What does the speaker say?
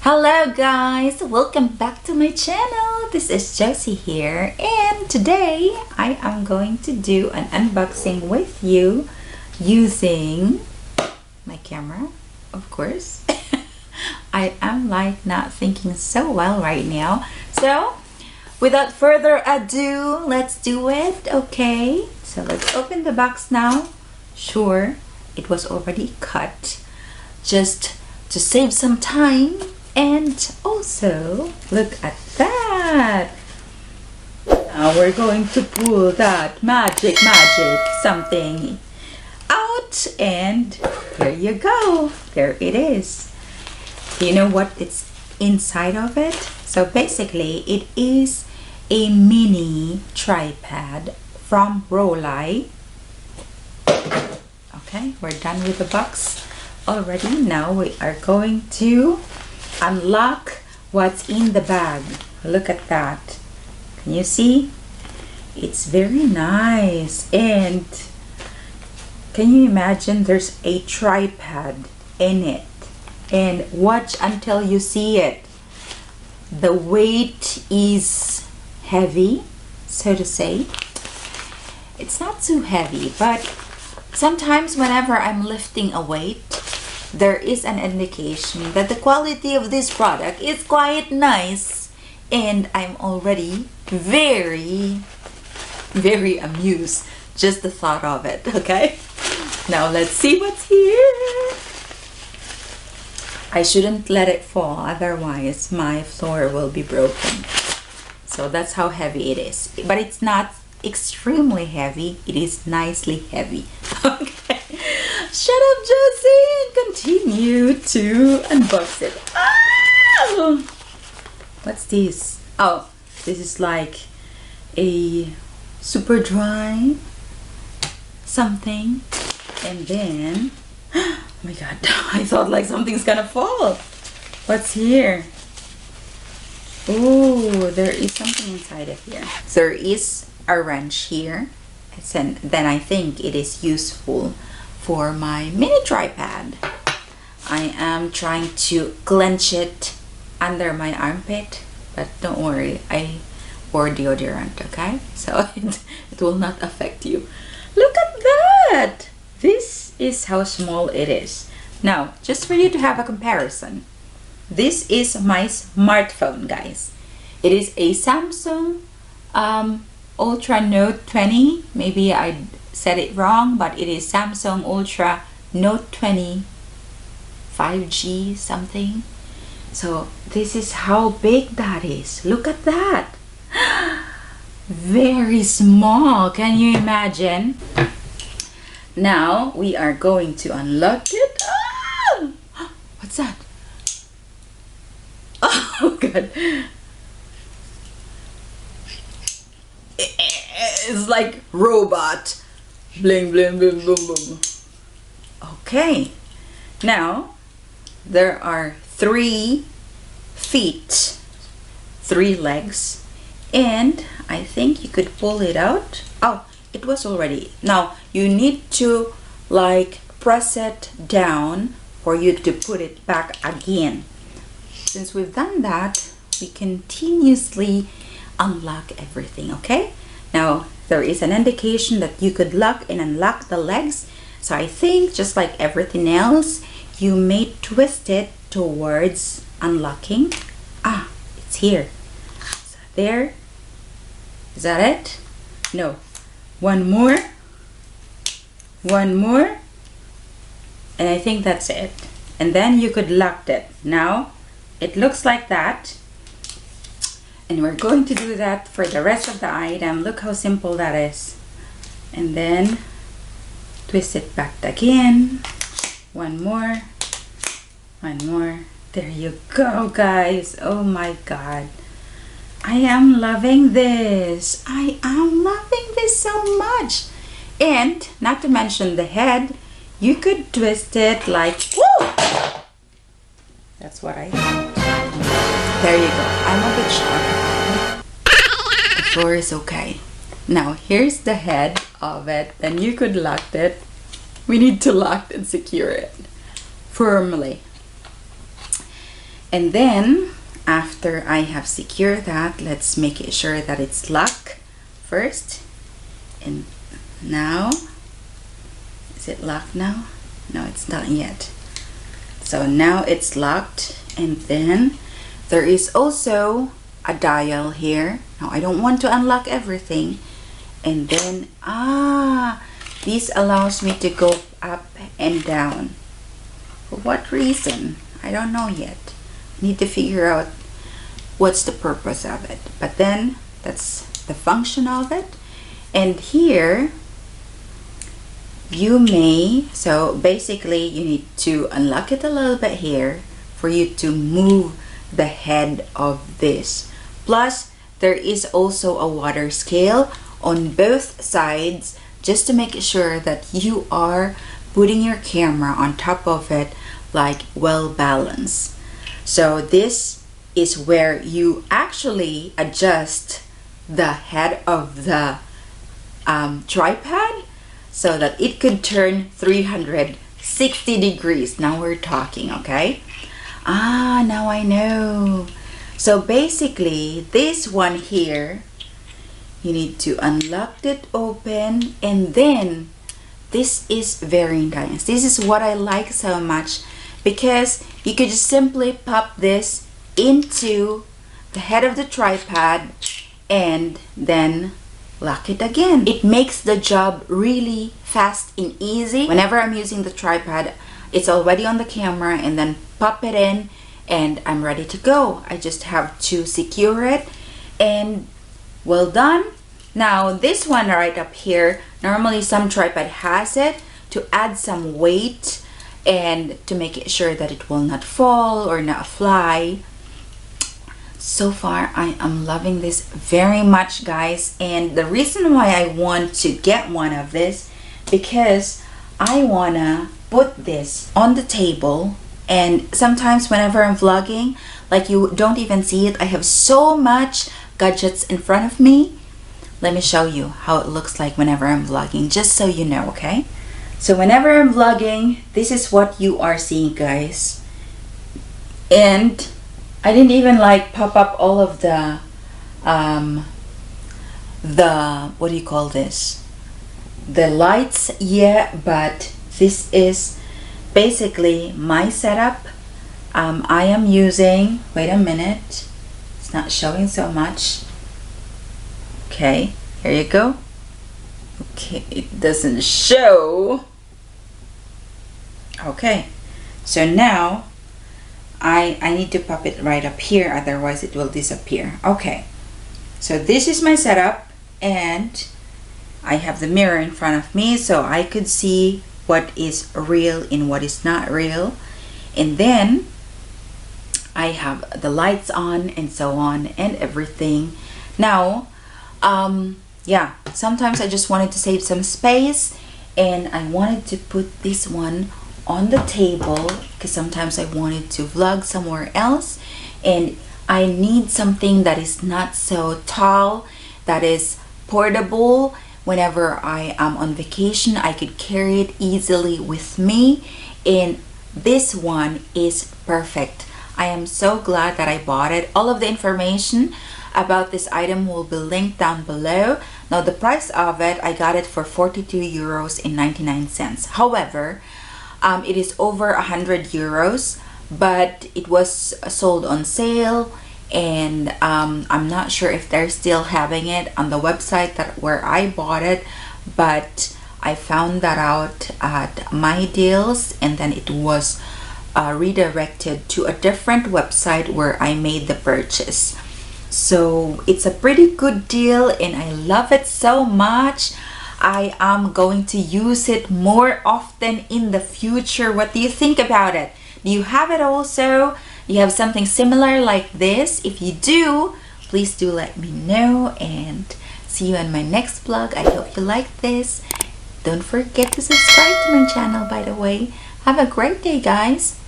Hello guys, welcome back to my channel. This is Josie here, and today I am going to do an unboxing with you using my camera, of course. I am like not thinking so well right now, so without further ado, let's do it. Okay, so let's open the box now. Sure, it was already cut just to save some time. And also, look at that! Now we're going to pull that magic something out, and here you go. There it is. Do you know what it's inside of it? So basically, it is a mini tripod from Rollei. Okay, we're done with the box already. Now we are going to unlock what's in the bag. Look at that. Can you see? It's very nice. And can you imagine there's a tripod in it? And watch until you see it. The weight is heavy, so to say. It's not too heavy, but sometimes whenever I'm lifting a weight, there is an indication that the quality of this product is quite nice, and I'm already very amused just the thought of it. Okay, now let's see what's here. I shouldn't let it fall, otherwise my floor will be broken. So that's how heavy it is, but it's not extremely heavy. It is nicely heavy. Okay, shut up, Josie, and continue to unbox it. Oh, what's this? Oh, this is like a super dry something. And then, oh my god, I thought like something's gonna fall. What's here? Oh, there is something inside of here. There is a wrench here, and then I think it is useful for my mini tripod. I am trying to clench it under my armpit, but don't worry, I wore deodorant, okay? So it will not affect you. Look at that! This is how small it is. Now, just for you to have a comparison, this is my smartphone, guys. It is a Samsung Ultra Note 20. Maybe I said it wrong, but it is Samsung Ultra Note 20 5G something. So this is how big that is. Look at that. Very small. Can you imagine? Now we are going to unlock it. Ah! What's that? Oh god. It's like robot. Bling bling bling boom boom. Okay, now there are 3 feet, 3 legs, and I think you could pull it out. Oh, it was already. Now you need to like press it down for you to put it back again. Since we've done that, we continuously unlock everything. Okay, now there is an indication that you could lock and unlock the legs. So I think just like everything else, you may twist it towards unlocking. Ah, it's here. So there. Is that it? No. One more. One more. And I think that's it. And then you could lock it. Now it looks like that. And we're going to do that for the rest of the item. Look how simple that is. And then twist it back again. One more. One more. There you go, guys. Oh my god. I am loving this. I am loving this so much. And not to mention the head, you could twist it like, woo! That's what I thought. There you go. I'm a bit shocked. The floor is okay. Now here's the head of it. Then you could lock it. We need to lock and secure it firmly. And then after I have secured that, let's make it sure that it's locked first. And now, is it locked now? No, it's not yet. So now it's locked, and then there is also a dial here. Now I don't want to unlock everything. And then this allows me to go up and down. For what reason? I don't know yet. I need to figure out what's the purpose of it. But then that's the function of it. And here you may, so basically you need to unlock it a little bit here for you to move the head of this. Plus there is also a water scale on both sides, just to make sure that you are putting your camera on top of it like well balanced. So this is where you actually adjust the head of the tripod so that it could turn 360 degrees. Now we're talking, okay? Now I know. So basically this one here, you need to unlock it open, and then this is very nice. This is what I like so much, because you could just simply pop this into the head of the tripod and then lock it again. It makes the job really fast and easy. Whenever I'm using the tripod, it's already on the camera, and then pop it in and I'm ready to go. I just have to secure it, and well done. Now this one right up here, normally some tripod has it to add some weight and to make it sure that it will not fall or not fly. So far I am loving this very much, guys, and the reason why I want to get one of this, because I wanna put this on the table, and sometimes whenever I'm vlogging, like, you don't even see it, I have so much gadgets in front of me. Let me show you how it looks like whenever I'm vlogging, just so you know, okay? So whenever I'm vlogging, this is what you are seeing, guys. And I didn't even like pop up all of the what do you call this? The lights yet, but this is basically my setup. I am using, wait a minute, it's not showing so much. Okay, here you go. Okay, it doesn't show. Okay, so now I need to pop it right up here, otherwise it will disappear. Okay, so this is my setup, and I have the mirror in front of me so I could see what is real and what is not real. And then I have the lights on and so on and everything. Now yeah, sometimes I just wanted to save some space, and I wanted to put this one on the table because sometimes I wanted to vlog somewhere else, and I need something that is not so tall, that is portable. Whenever I am on vacation, I could carry it easily with me, and this one is perfect. I am so glad that I bought it. All of the information about this item will be linked down below. Now the price of it, I got it for 42 euros and 99 cents. However, it is over 100 euros, but it was sold on sale, and I'm not sure if they're still having it on the website where I bought it, but I found that out at My Deals, and then it was redirected to a different website where I made the purchase. So it's a pretty good deal, and I love it so much. I am going to use it more often in the future. What do you think about it? Do you have it also? Do you have something similar like this? If you do, please do let me know, and see you in my next vlog. I hope you like this. Don't forget to subscribe to my channel, by the way. Have a great day, guys.